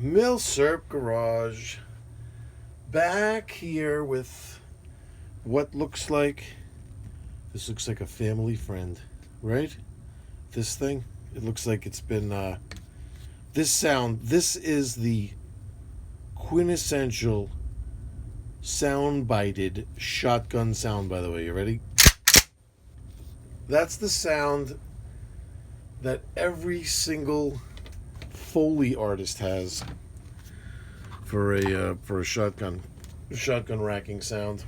Milsurp Garage, back here with what looks like, this looks like a family friend, right? This thing, it looks like it's been, this is the quintessential sound-bited shotgun sound, by the way. You ready? That's the sound that every single Foley artist has for a shotgun racking sound.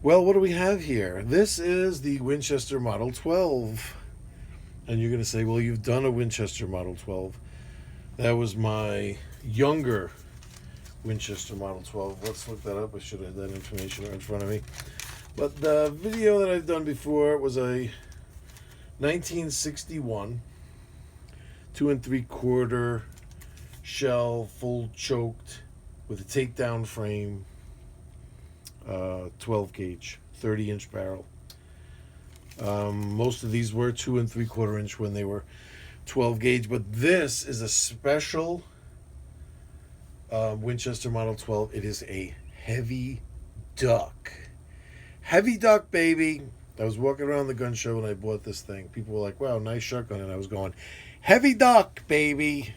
Well, what do we have here? This is the Winchester Model 12. And you're going to say, well, you've done a Winchester Model 12. That was my younger Winchester Model 12. Let's look that up. I should have that information right in front of me. But the video that I've done before was a 1961 2 3/4 shell, full choked, with a takedown frame, 12 gauge, 30-inch barrel. Most of these were 2 3/4 inch when they were 12 gauge, but this is a special Winchester Model 12. It is a heavy duck. Heavy duck, baby. I was walking around the gun show and I bought this thing. People were like, wow, nice shotgun. And I was going, heavy duck, baby,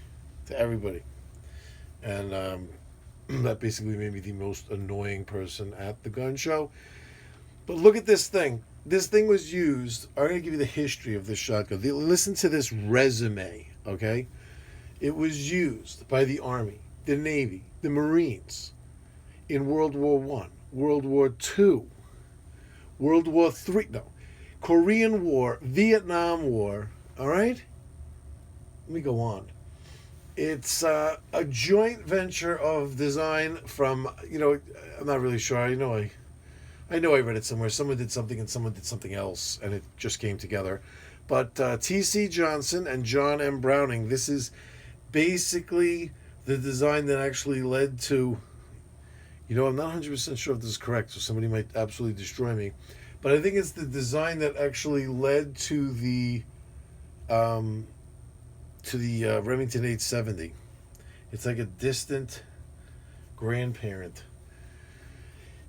to everybody. And that basically made me the most annoying person at the gun show. But look at this thing. This thing was used. I'm going to give you the history of this shotgun. Listen to this resume, okay? It was used by the Army, the Navy, the Marines in World War I, World War II, World War III, no, Korean War, Vietnam War, all right? Let me go on. It's a joint venture of design from, I'm not really sure. I know I read it somewhere. Someone did something and someone did something else, and it just came together. But T.C. Johnson and John M. Browning, this is basically the design that actually led to, I'm not 100% sure if this is correct, so somebody might absolutely destroy me. But I think it's the design that actually led to the Remington 870. It's like a distant grandparent.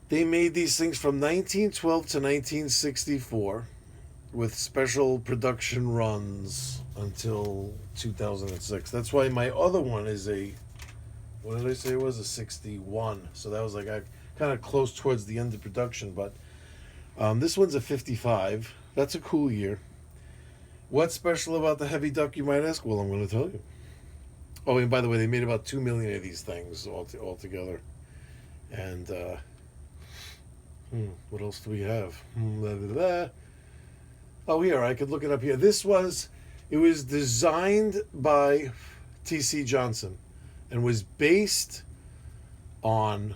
They made these things from 1912 to 1964 with special production runs until 2006. That's why my other one is what did I say it was? A 61. So that was like kind of close towards the end of production. But this one's a 55. That's a cool year. What's special about the heavy duck, you might ask? Well, I'm going to tell you. Oh, and by the way, they made about 2 million of these things all together. And what else do we have? Oh, here, I could look it up here. It was designed by T.C. Johnson and was based on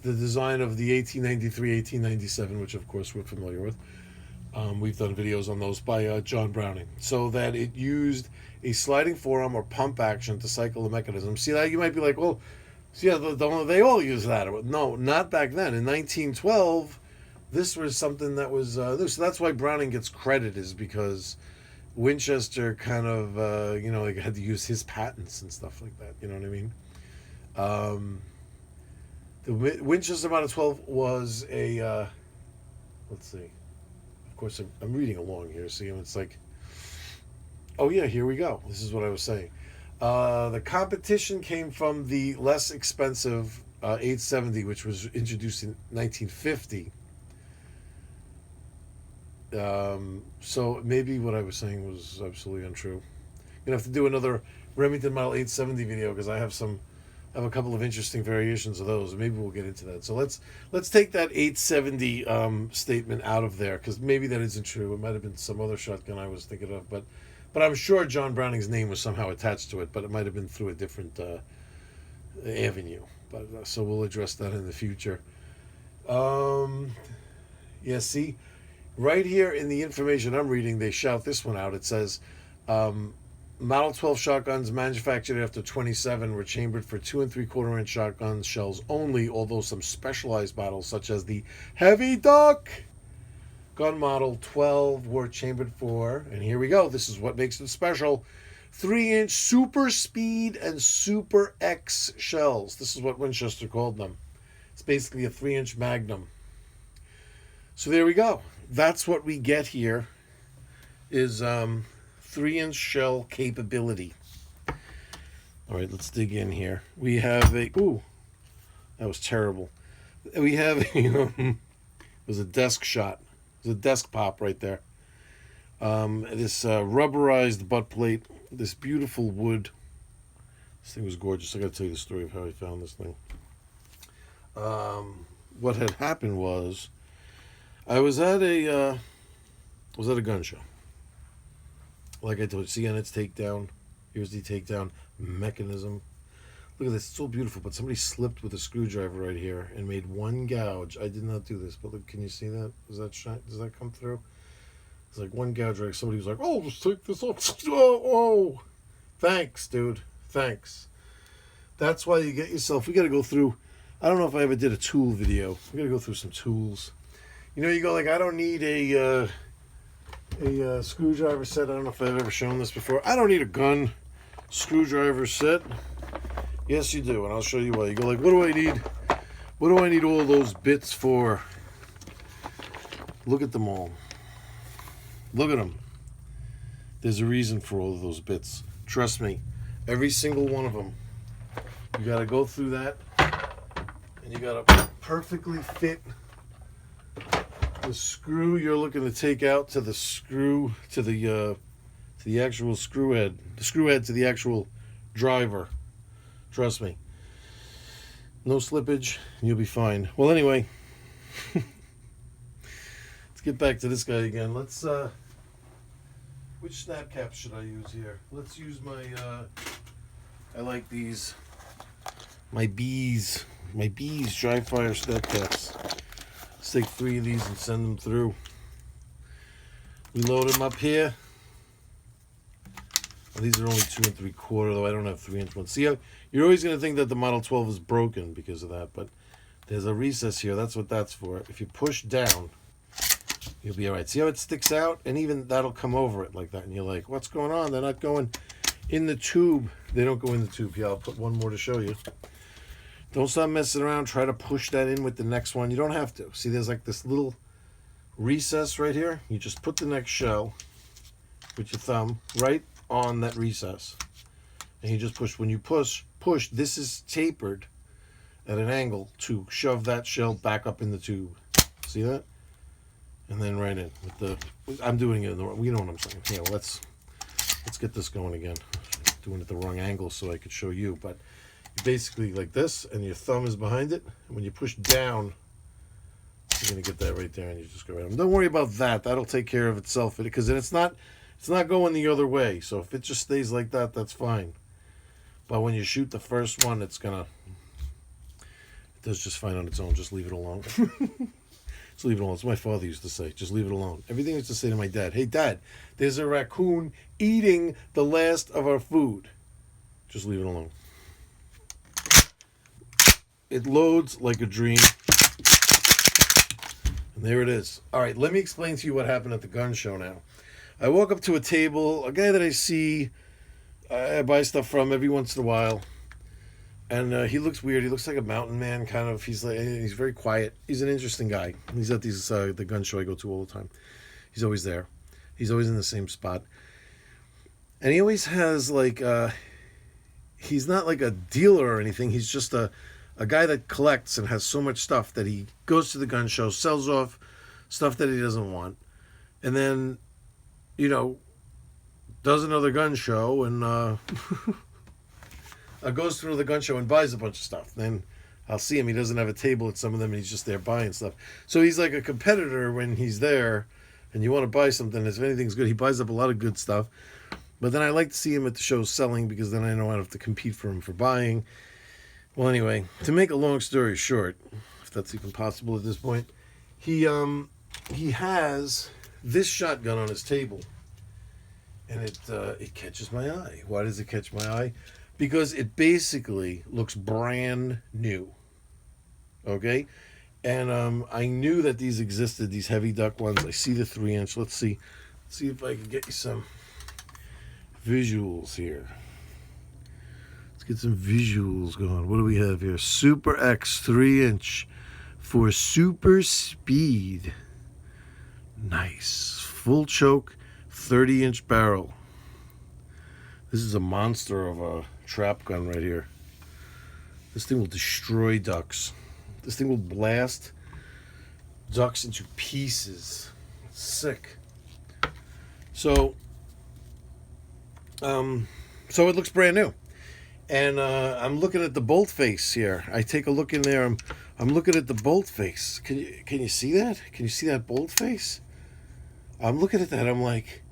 the design of the 1893, 1897, which of course we're familiar with. We've done videos on those by John Browning. So that it used a sliding forearm or pump action to cycle the mechanism. See that? You might be like, well, yeah, they all use that. No, not back then. In 1912, this was something that was new. So that's why Browning gets credit, is because Winchester kind of, had to use his patents and stuff like that. You know what I mean? The Winchester Model 12 was a, let's see. Of course, I'm reading along here. See, it's like, oh yeah, here we go. This is what I was saying. The competition came from the less expensive 870, which was introduced in 1950. So maybe what I was saying was absolutely untrue. I'm gonna have to do another Remington Model 870 video because I have a couple of interesting variations of those. Maybe we'll get into that. So let's take that 870 statement out of there, because maybe that isn't true. It might have been some other shotgun I was thinking of, but I'm sure John Browning's name was somehow attached to it, but it might have been through a different avenue. But so we'll address that in the future. Yeah, see, right here in the information I'm reading, they shout this one out. It says, Model 12 shotguns manufactured after 27 were chambered for 2 3/4 inch shotgun shells only, although some specialized models, such as the Heavy Duck gun Model 12, were chambered for, and here we go, this is what makes it special, 3-inch super speed and super X shells. This is what Winchester called them. It's basically a 3-inch magnum. So there we go. That's what we get here is 3-inch shell capability. All right, let's dig in here. We have a, ooh, that was terrible. We have a, it was a desk shot. It was a desk pop right there. This rubberized butt plate, this beautiful wood. This thing was gorgeous. I got to tell you the story of how I found this thing. What had happened was, I was at a gun show. Like I told you, see on its takedown. Here's the takedown mechanism. Look at this, it's so beautiful, but somebody slipped with a screwdriver right here and made one gouge. I did not do this, but look, can you see that? Does that shine? Does that come through? It's like one gouge right. Somebody was like, oh, just take this off. Oh. Thanks, dude. Thanks. That's why you get yourself, we got to go through, I don't know if I ever did a tool video. We got to go through some tools. You know, you go like, I don't need a screwdriver set. I don't know if I've ever shown this before. I don't need a gun screwdriver set. Yes, you do, and I'll show you why. You go like, what do I need? What do I need all those bits for? Look at them all. Look at them. There's a reason for all of those bits. Trust me, every single one of them. You got to go through that, and you got to perfectly fit the screw you're looking to take out to the screw, to the actual screw head. The screw head to the actual driver. Trust me. No slippage, and you'll be fine. Well, anyway, let's get back to this guy again. Let's, which snap cap should I use here? Let's use my, I like these, my bees dry fire snap caps. Let's take 3 of these and send them through. We load them up here. Well, these are only 2 3/4, though I don't have 3-inch ones. See, you're always going to think that the Model 12 is broken because of that, but there's a recess here. That's what that's for. If you push down, you'll be all right. See how it sticks out? And even that'll come over it like that. And you're like, what's going on? They're not going in the tube. They don't go in the tube. Yeah, I'll put one more to show you. Don't stop messing around. Try to push that in with the next one. You don't have to. See, there's like this little recess right here. You just put the next shell with your thumb right on that recess. And you just push. When you push, this is tapered at an angle to shove that shell back up in the tube. See that? And then right in with the, I'm doing it in the wrong, you know what I'm saying. Yeah, well, let's get this going again. I'm doing it the wrong angle so I could show you, but basically like this, and your thumb is behind it, and when you push down, you're gonna get that right there, and you just go right on. Don't worry about that. That'll take care of itself, because it's not going the other way. So if it just stays like that, that's fine. But when you shoot the first one, it does just fine on its own. Just leave it alone. Just leave it alone. That's what my father used to say. Just leave it alone. Everything I used to say to my dad. Hey, Dad, there's a raccoon eating the last of our food. Just leave it alone. It loads like a dream. And there it is. All right, let me explain to you what happened at the gun show now. I walk up to a table, a guy that I see, I buy stuff from every once in a while. And he looks weird. He looks like a mountain man, kind of. He's very quiet. He's an interesting guy. He's at these the gun show I go to all the time. He's always there. He's always in the same spot. And he always has like, he's not like a dealer or anything. He's just a guy that collects and has so much stuff that he goes to the gun show, sells off stuff that he doesn't want, and then, does another gun show and goes through the gun show and buys a bunch of stuff. Then I'll see him. He doesn't have a table at some of them, and he's just there buying stuff. So he's like a competitor when he's there, and you want to buy something. If anything's good, he buys up a lot of good stuff. But then I like to see him at the show selling, because then I know I don't have to compete for him for buying. Well, anyway, to make a long story short, if that's even possible at this point, he has this shotgun on his table, and it catches my eye. Why does it catch my eye? Because it basically looks brand new. Okay? And I knew that these existed, these heavy duck ones. I see the 3-inch. Let's see if I can get you some. visuals here. Let's get some visuals going. What do we have here? Super X 3-inch for super speed. Nice. Full choke, 30-inch barrel. This is a monster of a trap gun right here. This thing will destroy ducks. This thing will blast ducks into pieces. It's sick. So it looks brand new. And I'm looking at the bolt face here. I take a look in there. I'm looking at the bolt face. Can you see that? Can you see that bolt face? I'm looking at that. I'm like,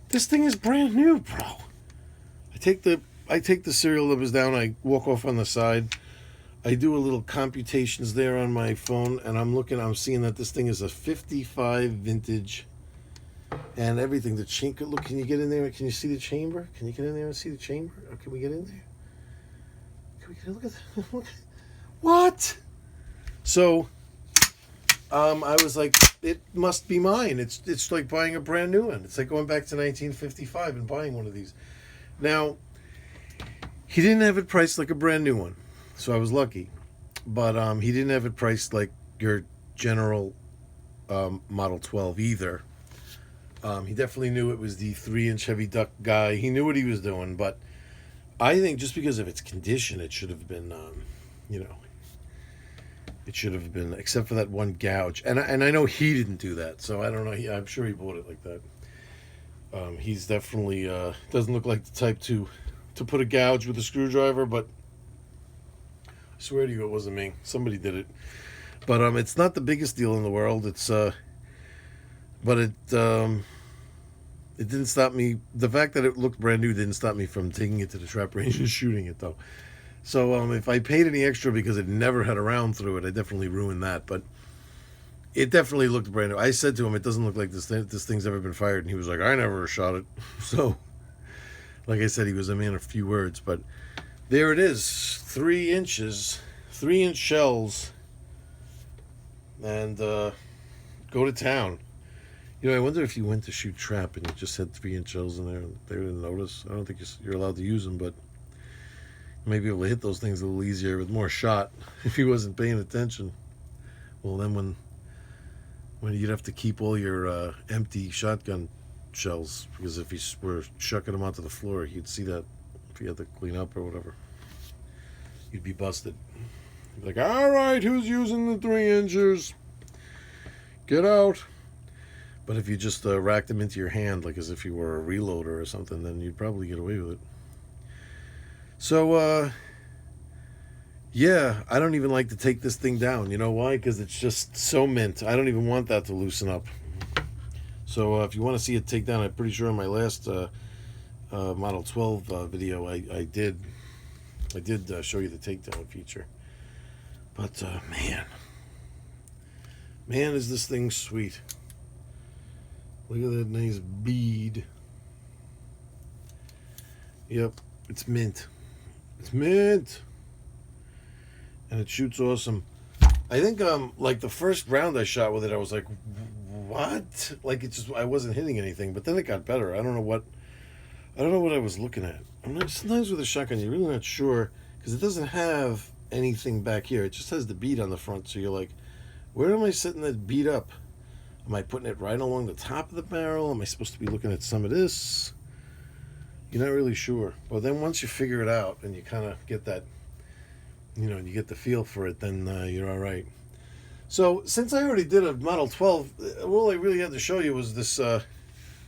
this thing is brand new, bro. I take the serial numbers down. I walk off on the side. I do a little computations there on my phone, and I'm seeing that this thing is a 55 vintage, and everything. The chamber. Look, can you get in there? Can you see the chamber? Can you get in there and see the chamber? Or can we get in there? Can we get look at that? Look. What? So, I was like, it must be mine. It's like buying a brand new one. It's like going back to 1955 and buying one of these. Now, he didn't have it priced like a brand new one, so I was lucky. But he didn't have it priced like your general Model 12 either. He definitely knew it was the 3-inch heavy duck guy. He knew what he was doing, but I think just because of its condition, it should have been, it should have been, except for that one gouge. And I know he didn't do that, so I don't know. I'm sure he bought it like that. He's definitely doesn't look like the type to put a gouge with a screwdriver, but I swear to you, it wasn't me. Somebody did it. But it's not the biggest deal in the world. It's but it didn't stop me. The fact that it looked brand new didn't stop me from taking it to the trap range and shooting it, though. So if I paid any extra because it never had a round through it, I definitely ruined that. But it definitely looked brand new. I said to him, it doesn't look like this thing's ever been fired. And he was like, I never shot it. So, like I said, he was a man of few words. But there it is. 3 inches. 3-inch shells. And go to town. I wonder if you went to shoot trap and you just had 3-inch shells in there and they didn't notice. I don't think you're allowed to use them, but you may be able to hit those things a little easier with more shot if he wasn't paying attention. Well, then when you'd have to keep all your empty shotgun shells, because if you were shucking them onto the floor, you'd see that if you had to clean up or whatever. You'd be busted. You'd be like, all right, who's using the 3 inchers? Get out. But if you just racked them into your hand, like as if you were a reloader or something, then you'd probably get away with it. So, yeah, I don't even like to take this thing down. You know why? Because it's just so mint. I don't even want that to loosen up. So if you want to see it take down, I'm pretty sure in my last Model 12 video, I did show you the takedown feature. But man, is this thing sweet. Look at that nice bead. Yep, it's mint. It's mint. And it shoots awesome. I think like the first round I shot with it, I was like, what? Like I wasn't hitting anything, but then it got better. I don't know what I was looking at. Sometimes with a shotgun you're really not sure because it doesn't have anything back here. It just has the bead on the front, so you're like, where am I setting that bead up? Am I putting it right along the top of the barrel? Am I supposed to be looking at some of this? You're not really sure. But then once you figure it out and you kind of get that, and you get the feel for it, then you're all right. So since I already did a Model 12, all I really had to show you was this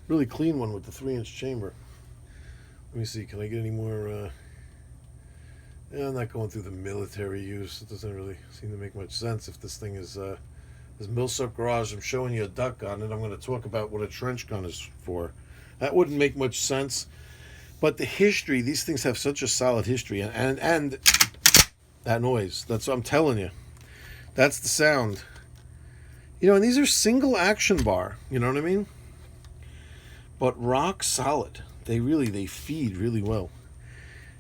really clean one with the 3-inch chamber. Let me see. Can I get any more? Yeah, I'm not going through the military use. It doesn't really seem to make much sense if this thing is... This Milsurp Garage, I'm showing you a duck gun, and I'm going to talk about what a trench gun is for. That wouldn't make much sense. But the history, these things have such a solid history. And that noise, that's what I'm telling you. That's the sound. And these are single action bar, you know what I mean? But rock solid. They feed really well.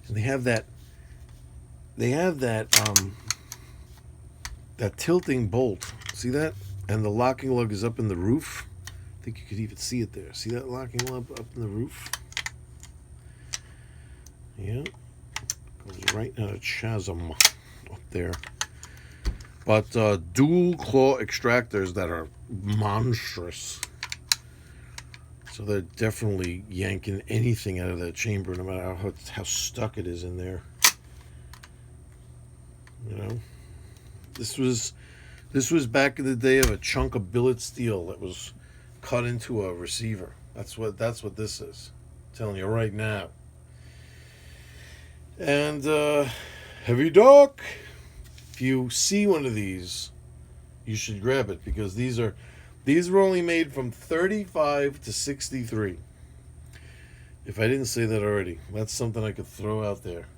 And they have that tilting bolt. See that? And the locking lug is up in the roof. I think you could even see it there. See that locking lug up in the roof? Yeah, goes right in a chasm up there. But dual claw extractors that are monstrous. So they're definitely yanking anything out of that chamber, no matter how stuck it is in there. You know, this was back in the day of a chunk of billet steel that was cut into a receiver. That's what this is. I'm telling you right now. And heavy duck. If you see one of these, you should grab it, because these were only made from 35 to 63. If I didn't say that already, that's something I could throw out there.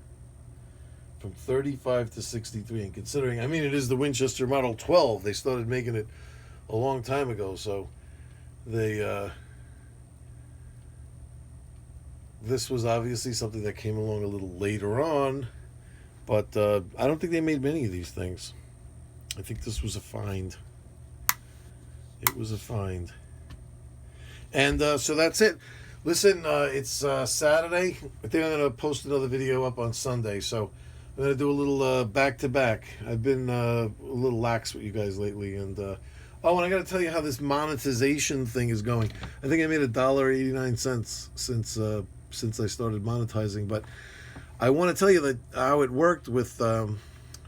From 35 to 63, and considering, I mean, it is the Winchester Model 12. They started making it a long time ago, so they this was obviously something that came along a little later on, but I don't think they made many of these things. I think this was a find. It was a find. And so that's it. Listen, it's Saturday. I think I'm going to post another video up on Sunday, so I'm going to do a little back-to-back. I've been a little lax with you guys lately, and and I got to tell you how this monetization thing is going. I think I made $1.89 since I started monetizing, but I want to tell you that how it worked with.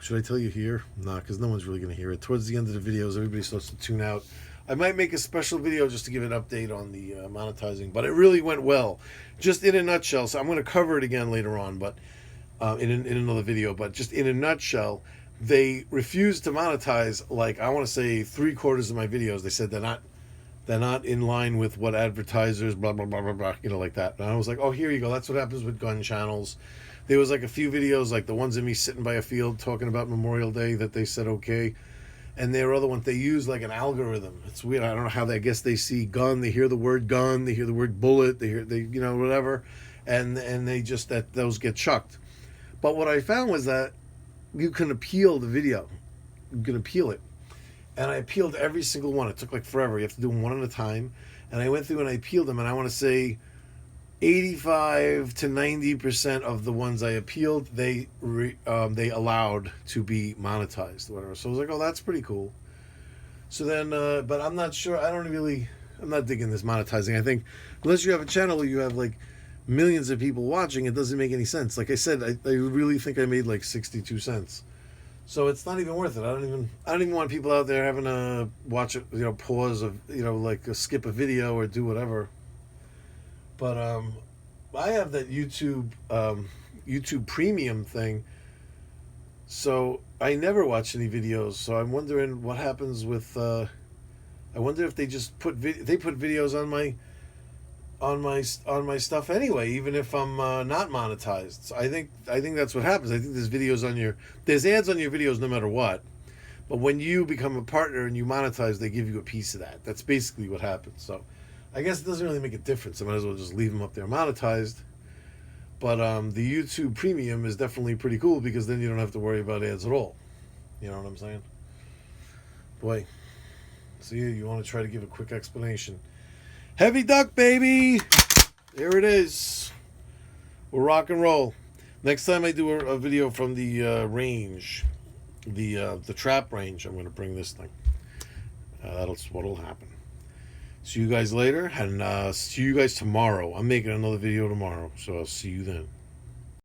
Should I tell you here? Nah, because no one's really going to hear it. Towards the end of the videos, everybody starts to tune out. I might make a special video just to give an update on the monetizing, but it really went well. Just in a nutshell, so I'm going to cover it again later on, but in another video. But just in a nutshell, they refused to monetize, like, I want to say 3/4 of my videos. They said they're not in line with what advertisers, blah, blah, blah, blah, blah, like that. And I was like, oh, here you go. That's what happens with gun channels. There was like a few videos, like the ones of me sitting by a field talking about Memorial Day, that they said okay. And there are other ones, they use like an algorithm. It's weird. I don't know how I guess they see gun, they hear the word gun, they hear the word bullet, they whatever. And they just, those get chucked. But what I found was that you can appeal the video. You can appeal it. And I appealed every single one. It took like forever. You have to do them one at a time. And I went through and I appealed them, and I want to say 85 to 90% of the ones I appealed, they allowed to be monetized, whatever. So I was like, oh, that's pretty cool. So then, but I'm not sure. I'm not digging this monetizing. I think unless you have a channel where you have like millions of people watching, it doesn't make any sense. Like I said, I really think I made like 62 cents. So it's not even worth it. I don't even want people out there having to watch it, pause of, like skip a video or do whatever. But I have that YouTube Premium thing, so I never watch any videos. So I'm wondering what happens with. I wonder if they just put videos on my stuff anyway, even if I'm not monetized. So I think that's what happens. I think there's ads on your videos no matter what. But when you become a partner and you monetize, they give you a piece of that. That's basically what happens. So I guess it doesn't really make a difference. I might as well just leave them up there monetized. But the YouTube Premium is definitely pretty cool, because then you don't have to worry about ads at all. You know what I'm saying? Boy. So you want to try to give a quick explanation. Heavy duck, baby! There it is. We'll rock and roll. Next time I do a video from the range, the trap range, I'm going to bring this thing. That's what'll happen. See you guys later, and see you guys tomorrow. I'm making another video tomorrow, so I'll see you then.